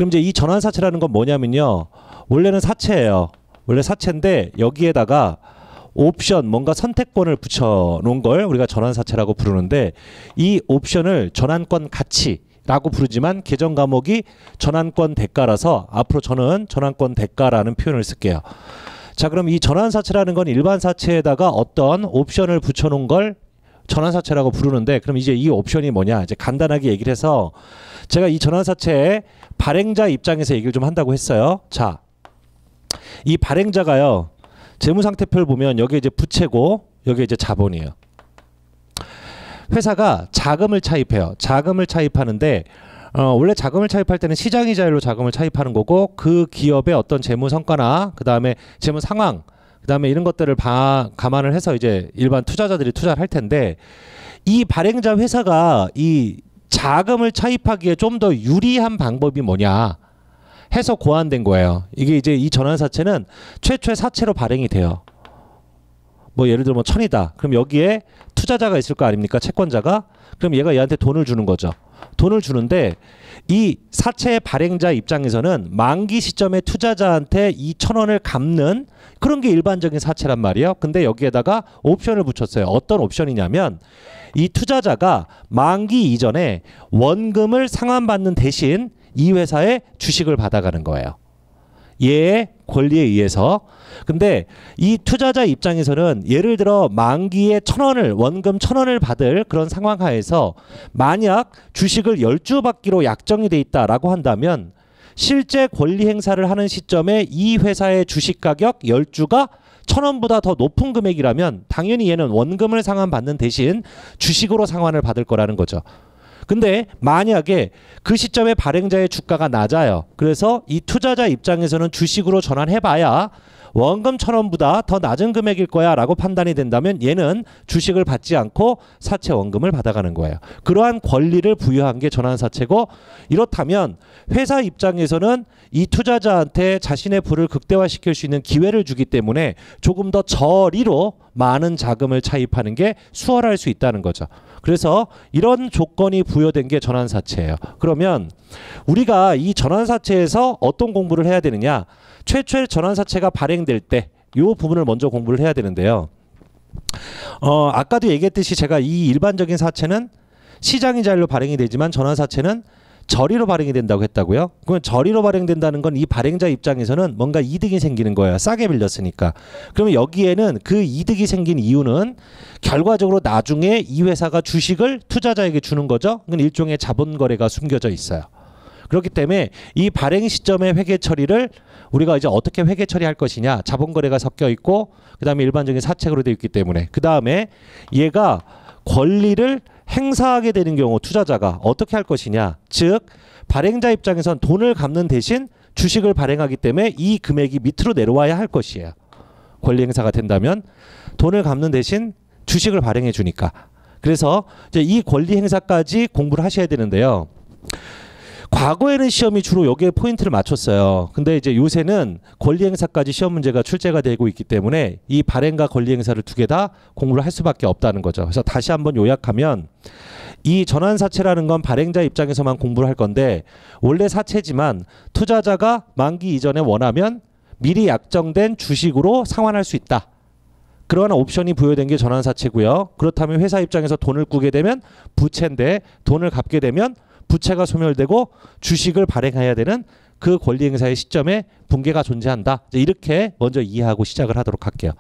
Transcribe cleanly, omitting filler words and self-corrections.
그럼 이제 이 전환사채라는 건 뭐냐면요. 원래는 사채예요. 원래 사채인데 여기에다가 옵션, 뭔가 선택권을 붙여놓은 걸 우리가 전환사채라고 부르는데 이 옵션을 전환권 가치라고 부르지만 계정 과목이 전환권 대가라서 앞으로 저는 전환권 대가라는 표현을 쓸게요. 자, 그럼 이 전환사채라는 건 일반 사채에다가 어떤 옵션을 붙여놓은 걸 전환사채라고 부르는데, 그럼 이제 이 옵션이 뭐냐, 이제 간단하게 얘기를 해서 제가 이 전환사채의 발행자 입장에서 얘기를 좀 한다고 했어요. 자, 이 발행자가요, 재무상태표를 보면 여기 이제 부채고 여기 이제 자본이에요. 회사가 자금을 차입해요. 자금을 차입하는데 원래 자금을 차입할 때는 시장이자율로 자금을 차입하는 거고, 그 기업의 어떤 재무 성과나 그 다음에 재무 상황, 그 다음에 이런 것들을 감안을 해서 이제 일반 투자자들이 투자를 할 텐데, 이 발행자 회사가 이 자금을 차입하기에 좀 더 유리한 방법이 뭐냐 해서 고안된 거예요. 이게 이제 이 전환사채는 최초의 사채로 발행이 돼요. 뭐 예를 들어 뭐 1000이다. 그럼 여기에 투자자가 있을 거 아닙니까? 채권자가. 그럼 얘가 얘한테 돈을 주는 거죠. 돈을 주는데 이 사채 발행자 입장에서는 만기 시점에 투자자한테 이 1000원을 갚는 그런 게 일반적인 사채란 말이에요. 근데 여기에다가 옵션을 붙였어요. 어떤 옵션이냐면 이 투자자가 만기 이전에 원금을 상환받는 대신 이 회사의 주식을 받아가는 거예요. 얘의 권리에 의해서. 근데 이 투자자 입장에서는 예를 들어 만기에 1000원을 원금 1000원을 받을 그런 상황 하에서 만약 주식을 10주 받기로 약정이 돼 있다라고 한다면 실제 권리 행사를 하는 시점에 이 회사의 주식 가격 10주가 1000원보다 더 높은 금액이라면 당연히 얘는 원금을 상환받는 대신 주식으로 상환을 받을 거라는 거죠. 근데 만약에 그 시점에 발행자의 주가가 낮아요. 그래서 이 투자자 입장에서는 주식으로 전환해봐야 원금 1000원보다 더 낮은 금액일 거야 라고 판단이 된다면 얘는 주식을 받지 않고 사채 원금을 받아가는 거예요. 그러한 권리를 부여한 게 전환사채고, 이렇다면 회사 입장에서는 이 투자자한테 자신의 부를 극대화시킬 수 있는 기회를 주기 때문에 조금 더 저리로 많은 자금을 차입하는 게 수월할 수 있다는 거죠. 그래서 이런 조건이 부여된 게 전환사채예요. 그러면 우리가 이 전환사채에서 어떤 공부를 해야 되느냐, 최초의 전환사채가 발행될 때 이 부분을 먼저 공부를 해야 되는데요. 아까도 얘기했듯이 제가 이 일반적인 사채는 시장이자율로 발행이 되지만 전환사채는 저리로 발행이 된다고 했다고요. 그러면 저리로 발행된다는 건 이 발행자 입장에서는 뭔가 이득이 생기는 거예요. 싸게 빌렸으니까. 그러면 여기에는 그 이득이 생긴 이유는 결과적으로 나중에 이 회사가 주식을 투자자에게 주는 거죠. 그건 일종의 자본 거래가 숨겨져 있어요. 그렇기 때문에 이 발행 시점의 회계 처리를 우리가 이제 어떻게 회계 처리할 것이냐, 자본 거래가 섞여 있고 그다음에 일반적인 사채로 되어 있기 때문에, 그다음에 얘가 권리를 행사하게 되는 경우 투자자가 어떻게 할 것이냐, 즉 발행자 입장에선 돈을 갚는 대신 주식을 발행하기 때문에 이 금액이 밑으로 내려와야 할 것이에요. 권리 행사가 된다면 돈을 갚는 대신 주식을 발행해 주니까. 그래서 이제 이 권리 행사까지 공부를 하셔야 되는데요. 과거에는 시험이 주로 여기에 포인트를 맞췄어요. 근데 이제 요새는 권리 행사까지 시험 문제가 출제가 되고 있기 때문에 이 발행과 권리 행사를 두 개 다 공부를 할 수밖에 없다는 거죠. 그래서 다시 한번 요약하면 이 전환사채라는 건 발행자 입장에서만 공부를 할 건데, 원래 사채지만 투자자가 만기 이전에 원하면 미리 약정된 주식으로 상환할 수 있다. 그러한 옵션이 부여된 게 전환사채고요. 그렇다면 회사 입장에서 돈을 꾸게 되면 부채인데, 돈을 갚게 되면 부채가 소멸되고 주식을 발행해야 되는 그 권리 행사의 시점에 붕괴가 존재한다. 이렇게 먼저 이해하고 시작을 하도록 할게요.